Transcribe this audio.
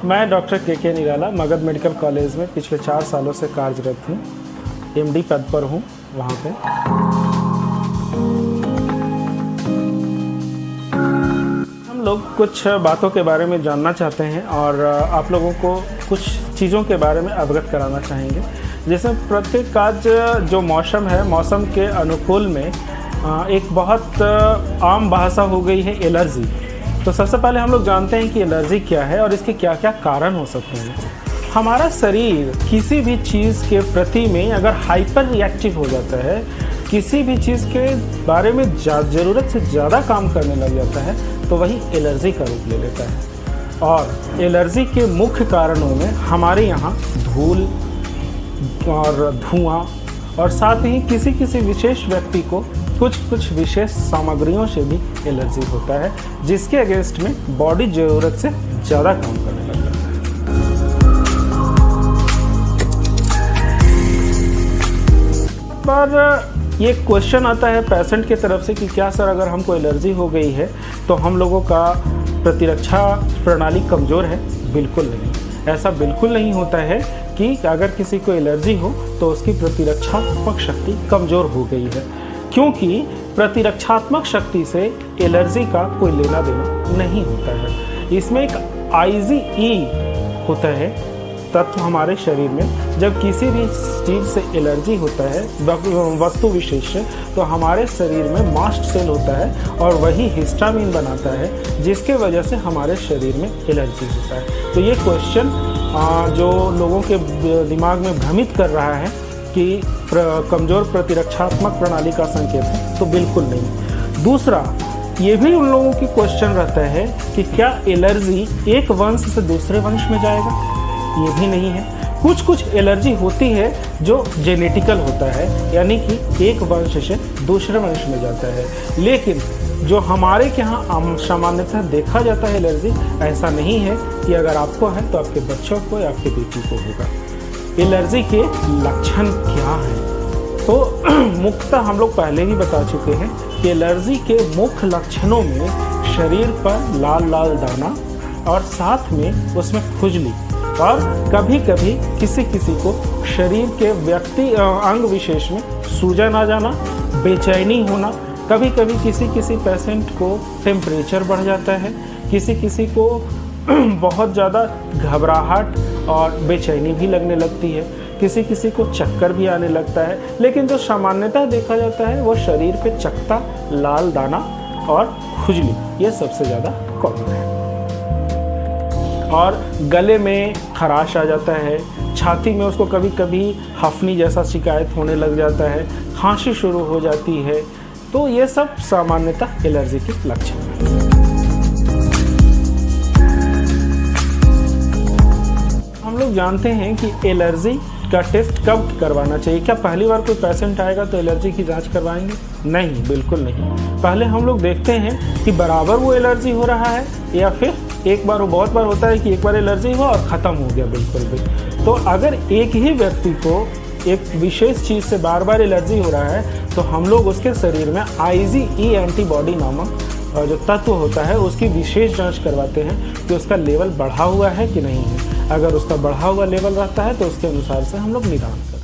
मैं डॉक्टर के निराला Magadh medical college में पिछले 4 सालों से कार्यरत हूँ। एमडी पद पर हूँ वहाँ पे। हम लोग कुछ बातों के बारे में जानना चाहते हैं और आप लोगों को कुछ चीज़ों के बारे में अवगत कराना चाहेंगे। जैसे प्रत्येक आज जो मौसम है, मौसम के अनुकूल में एक बहुत आम भाषा हो गई है एलर्जी। तो सबसे पहले हम लोग जानते हैं कि एलर्जी क्या है और इसके क्या क्या कारण हो सकते हैं। हमारा शरीर किसी भी चीज़ के प्रति में अगर हाइपर रिएक्टिव हो जाता है, किसी भी चीज़ के बारे में ज़रूरत से ज़्यादा काम करने लग जाता है, तो वही एलर्जी का रूप ले लेता है। और एलर्जी के मुख्य कारणों में हमारे यहाँ धूल और धुआं और साथ ही किसी विशेष व्यक्ति को कुछ विशेष सामग्रियों से भी एलर्जी होता है, जिसके अगेंस्ट में बॉडी ज़रूरत से ज़्यादा काम करने लग जाता है। पर ये क्वेश्चन आता है पेशेंट की तरफ से कि क्या सर, अगर हमको एलर्जी हो गई है तो हम लोगों का प्रतिरक्षा प्रणाली कमज़ोर है? बिल्कुल नहीं, ऐसा बिल्कुल नहीं होता है कि अगर किसी को एलर्जी हो तो उसकी प्रतिरक्षात्मक शक्ति कमज़ोर हो गई है, क्योंकि प्रतिरक्षात्मक शक्ति से एलर्जी का कोई लेना देना नहीं होता है। इसमें एक IgE होता है तत्व हमारे शरीर में। जब किसी भी चीज़ से एलर्जी होता है, वस्तु विशेष से, तो हमारे शरीर में मास्ट सेल होता है और वही हिस्टामिन बनाता है, जिसके वजह से हमारे शरीर में एलर्जी होता है। तो ये क्वेश्चन जो लोगों के दिमाग में भ्रमित कर रहा है कि कमज़ोर प्रतिरक्षात्मक प्रणाली का संकेत है, तो बिल्कुल नहीं। दूसरा, ये भी उन लोगों की क्वेश्चन रहता है कि क्या एलर्जी एक वंश से दूसरे वंश में जाएगा? ये भी नहीं है। कुछ एलर्जी होती है जो जेनेटिकल होता है, यानी कि एक वंश से दूसरे वंश में जाता है। लेकिन जो हमारे यहाँ सामान्यतः देखा जाता है एलर्जी, ऐसा नहीं है कि अगर आपको है तो आपके बच्चों को या आपके बेटी को होगा। एलर्जी के लक्षण क्या हैं? तो मुख्यतः हम लोग पहले ही बता चुके हैं कि एलर्जी के मुख्य लक्षणों में शरीर पर लाल लाल दाना और साथ में उसमें खुजली और कभी कभी किसी को शरीर के अंग विशेष में सूजन आ जाना, बेचैनी होना, कभी कभी किसी पेशेंट को टेम्परेचर बढ़ जाता है, किसी को बहुत ज़्यादा घबराहट और बेचैनी भी लगने लगती है, किसी को चक्कर भी आने लगता है। लेकिन जो सामान्यतः देखा जाता है वो शरीर पे चकत्ता, लाल दाना और खुजली, ये सबसे ज़्यादा कॉमन है। और गले में खराश आ जाता है, छाती में उसको कभी कभी हफनी जैसा शिकायत होने लग जाता है, खांसी शुरू हो जाती है। तो ये सब सामान्यतः एलर्जी के लक्षण हैं। हम लोग जानते हैं कि एलर्जी का टेस्ट कब करवाना चाहिए। क्या पहली बार कोई पेशेंट आएगा तो एलर्जी की जांच करवाएंगे? नहीं, बिल्कुल नहीं। पहले हम लोग देखते हैं कि बराबर वो एलर्जी हो रहा है या फिर एक बार, वो बहुत बार होता है कि एक बार एलर्जी हुआ और ख़त्म हो गया बिल्कुल भी। तो अगर एक ही व्यक्ति को एक विशेष चीज़ से बार बार एलर्जी हो रहा है तो हम लोग उसके शरीर में IgE एंटीबॉडी नामक जो तत्व होता है उसकी विशेष जांच करवाते हैं कि उसका लेवल बढ़ा हुआ है कि नहीं है। अगर उसका बढ़ा हुआ लेवल रहता है तो उसके अनुसार से हम लोग निदान करते हैं।